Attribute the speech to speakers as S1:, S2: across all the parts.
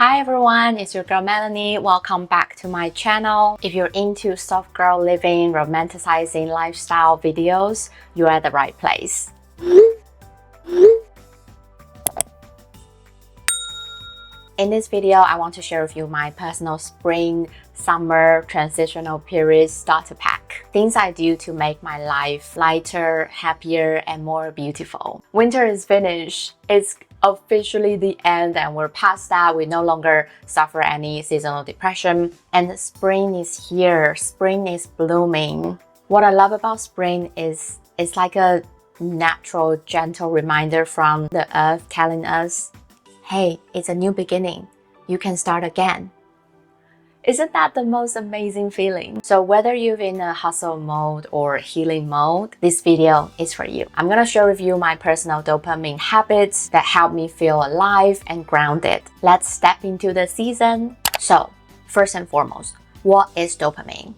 S1: Hi everyone, it's your girl Melanie. Welcome back to my channel. If you're into soft girl living, romanticizing lifestyle videos, you're at the right place. In this video, I want to share with you my personal spring, summer, transitional period starter pack. Things I do to make my life lighter, happier, and more beautiful. Winter is finished. It's officially the end and we're past that. We no longer suffer any seasonal depression. And spring is here. Spring is blooming. What I love about spring is it's like a natural, gentle reminder from the earth telling us, hey, it's a new beginning. You can start again. Isn't that the most amazing feeling? So whether you're in a hustle mode or healing mode, this video is for you. I'm gonna share with you my personal dopamine habits that help me feel alive and grounded. Let's step into the season. So first and foremost, what is dopamine?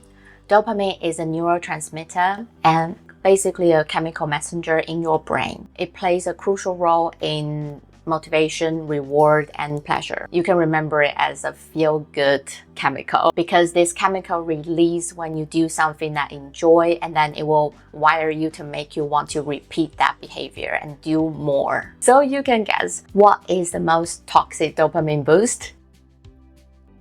S1: Dopamine is a neurotransmitter and basically a chemical messenger in your brain. It plays a crucial role in motivation, reward, and pleasure. You can remember it as a feel-good chemical because this chemical release when you do something that you enjoy, and then it will wire you to make you want to repeat that behavior and do more. So you can guess, what is the most toxic dopamine boost?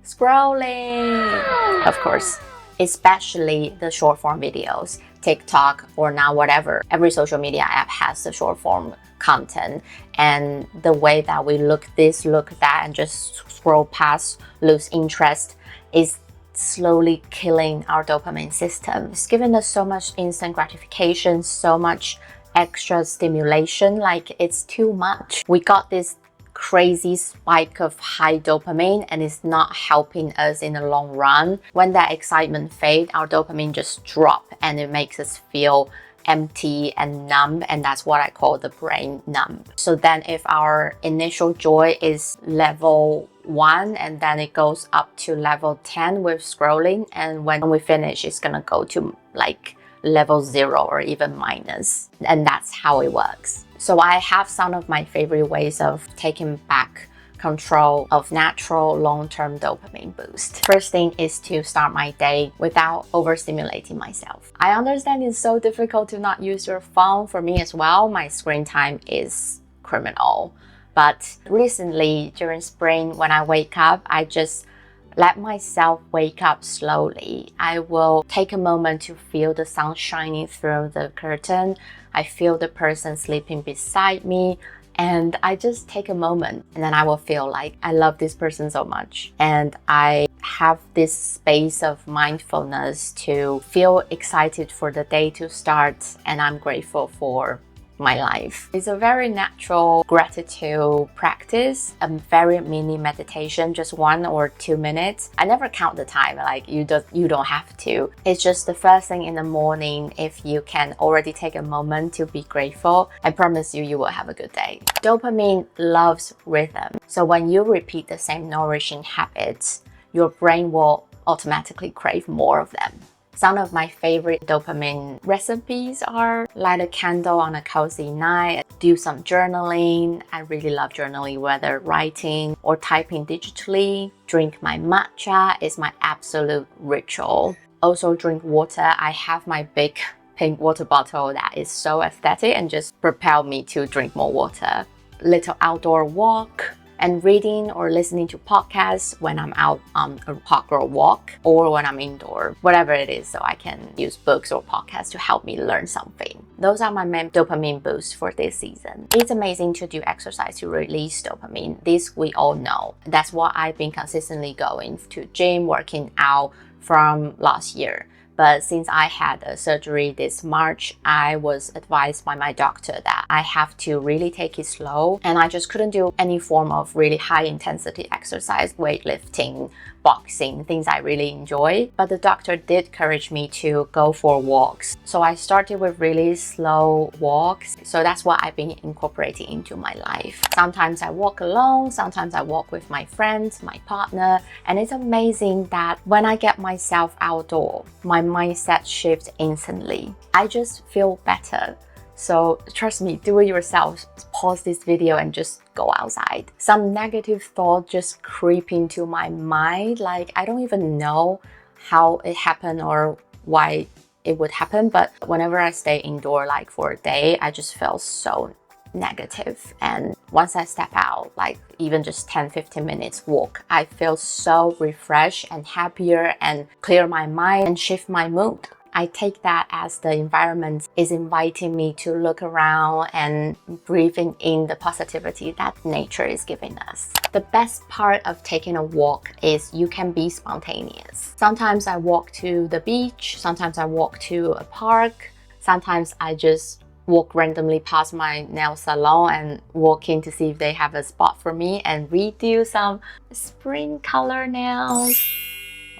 S1: Scrolling! Of course, especially the short form videos, TikTok, or now whatever. Every social media app has the short form content, and the way that we look this, look that, and just scroll past, lose interest is slowly killing our dopamine system. It's giving us so much instant gratification, so much extra stimulation, like it's too much. We got this crazy spike of high dopamine and it's not helping us in the long run. When that excitement fades, our dopamine just drop and it makes us feel empty and numb, and that's what I call the brain numb. So then if our initial joy is level 1 and then it goes up to level 10 with scrolling, and when we finish it's gonna go to like level 0 or even minus, and that's how it works. So I have some of my favorite ways of taking back control of natural long-term dopamine boost. First thing is to start my day without overstimulating myself. I understand it's so difficult to not use your phone. For me as well, my screen time is criminal. But recently during spring, when I wake up, I just let myself wake up slowly. I will take a moment to feel the sun shining through the curtain. I feel the person sleeping beside me, and I just take a moment, and then I will feel like I love this person so much. And I have this space of mindfulness to feel excited for the day to start, and I'm grateful for my life. It's a very natural gratitude practice, a very mini meditation, just 1 or 2 minutes. I never count the time, like you don't have to. It's just the first thing in the morning. If you can already take a moment to be grateful, I promise you will have a good day. Dopamine loves rhythm. So when you repeat the same nourishing habits, your brain will automatically crave more of them. Some of my favorite dopamine recipes are light a candle on a cozy night, do some journaling. I really love journaling, whether writing or typing digitally. Drink my matcha is my absolute ritual. Also drink water. I have my big pink water bottle that is so aesthetic and just propel me to drink more water. Little outdoor walk. And reading or listening to podcasts when I'm out on a hot girl walk or when I'm indoor, whatever it is, so I can use books or podcasts to help me learn something. Those are my main dopamine boosts for this season. It's amazing to do exercise to release dopamine. This we all know. That's why I've been consistently going to gym, working out from last year. But since I had a surgery this March, I was advised by my doctor that I have to really take it slow, and I just couldn't do any form of really high intensity exercise, weightlifting, boxing, things I really enjoy. But the doctor did encourage me to go for walks. So I started with really slow walks. So that's what I've been incorporating into my life. Sometimes I walk alone, sometimes I walk with my friends, my partner, and it's amazing that when I get myself outdoor, my mindset shifts instantly. I just feel better. So trust me, do it yourself. Pause this video and just go outside. Some negative thought just creep into my mind. Like, I don't even know how it happened or why it would happen. But whenever I stay indoor, like for a day, I just feel so negative. And once I step out, like even just 10-15 minutes walk, I feel so refreshed and happier and clear my mind and shift my mood. I take that as the environment is inviting me to look around and breathing in the positivity that nature is giving us. The best part of taking a walk is you can be spontaneous. Sometimes I walk to the beach, sometimes I walk to a park, sometimes I just walk randomly past my nail salon and walk in to see if they have a spot for me and redo some spring color nails,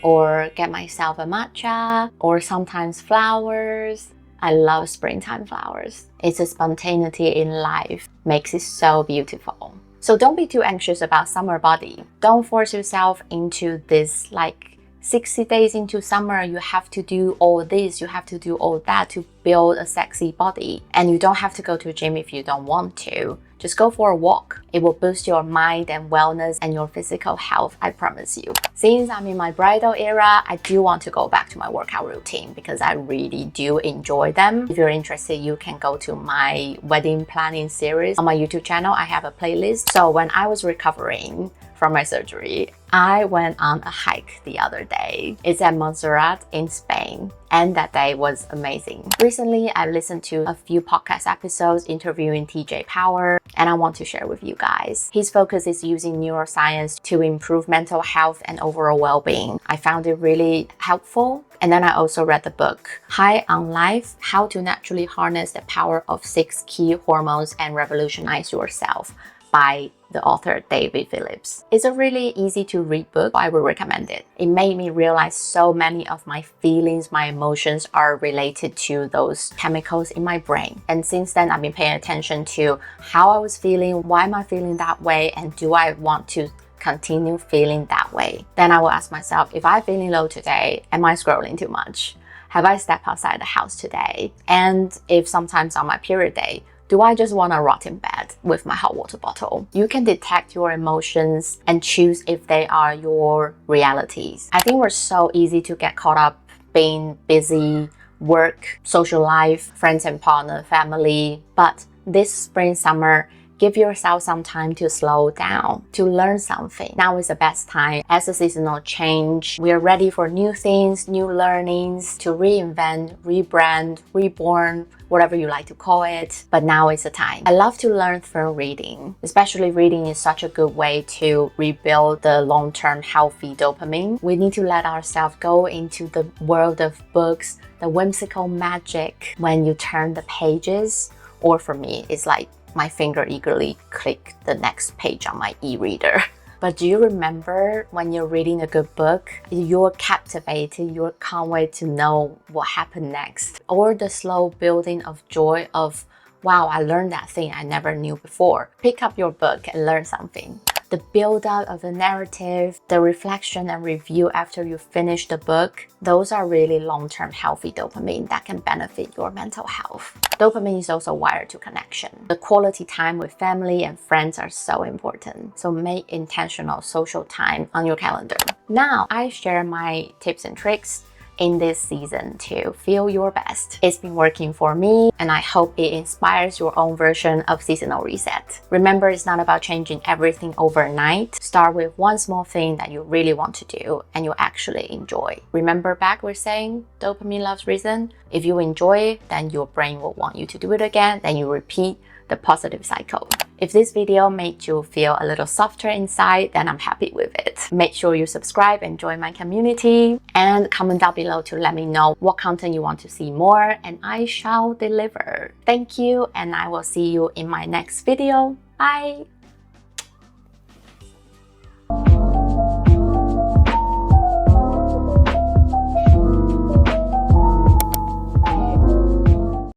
S1: or get myself a matcha, or sometimes flowers. I love springtime flowers. It's a spontaneity in life, makes it so beautiful. So don't be too anxious about summer body. Don't force yourself into this like 60 days into summer, you have to do all this, you have to do all that to build a sexy body. And you don't have to go to a gym if you don't want to. Just go for a walk. It will boost your mind and wellness and your physical health, I promise you. Since I'm in my bridal era, I do want to go back to my workout routine because I really do enjoy them. If you're interested, you can go to my wedding planning series on my YouTube channel. I have a playlist. So when I was recovering from my surgery, I went on a hike the other day. It's at Montserrat in Spain, and that day was amazing. Recently, I listened to a few podcast episodes interviewing TJ Power, and I want to share with you guys. His focus is using neuroscience to improve mental health and overall well-being. I found it really helpful. And then I also read the book, High on Life, How to Naturally Harness the Power of 6 Key Hormones and Revolutionize Yourself by the author David Phillips. It's a really easy to read book. I would recommend it. It made me realize so many of my feelings, my emotions are related to those chemicals in my brain. And since then, I've been paying attention to how I was feeling, why am I feeling that way, and do I want to continue feeling that way? Then I will ask myself, if I'm feeling low today, am I scrolling too much? Have I stepped outside the house today? And if sometimes on my period day, do I just want to rot in bed with my hot water bottle? You can detect your emotions and choose if they are your realities. I think we're so easy to get caught up being busy, work, social life, friends and partner, family. But this spring, summer, give yourself some time to slow down, to learn something. Now is the best time. As the seasonal change, we are ready for new things, new learnings, to reinvent, rebrand, reborn, whatever you like to call it. But now is the time. I love to learn through reading. Especially reading is such a good way to rebuild the long-term healthy dopamine. We need to let ourselves go into the world of books, the whimsical magic when you turn the pages. Or for me, it's like my finger eagerly click the next page on my e-reader. But do you remember when you're reading a good book, you're captivated, you can't wait to know what happened next? Or the slow building of joy of, wow, I learned that thing I never knew before. Pick up your book and learn something. The build-up of the narrative, the reflection and review after you finish the book, those are really long-term healthy dopamine that can benefit your mental health. Dopamine is also wired to connection. The quality time with family and friends are so important. So make intentional social time on your calendar. Now, I share my tips and tricks in this season to feel your best. It's been working for me, and I hope it inspires your own version of seasonal reset. Remember, it's not about changing everything overnight. Start with one small thing that you really want to do and you actually enjoy. Remember back we're saying dopamine loves reason. If you enjoy it, then your brain will want you to do it again. Then you repeat the positive cycle. If this video made you feel a little softer inside, then I'm happy with it. Make sure you subscribe and join my community, and comment down below to let me know what content you want to see more, and I shall deliver. Thank you, and I will see you in my next video. Bye!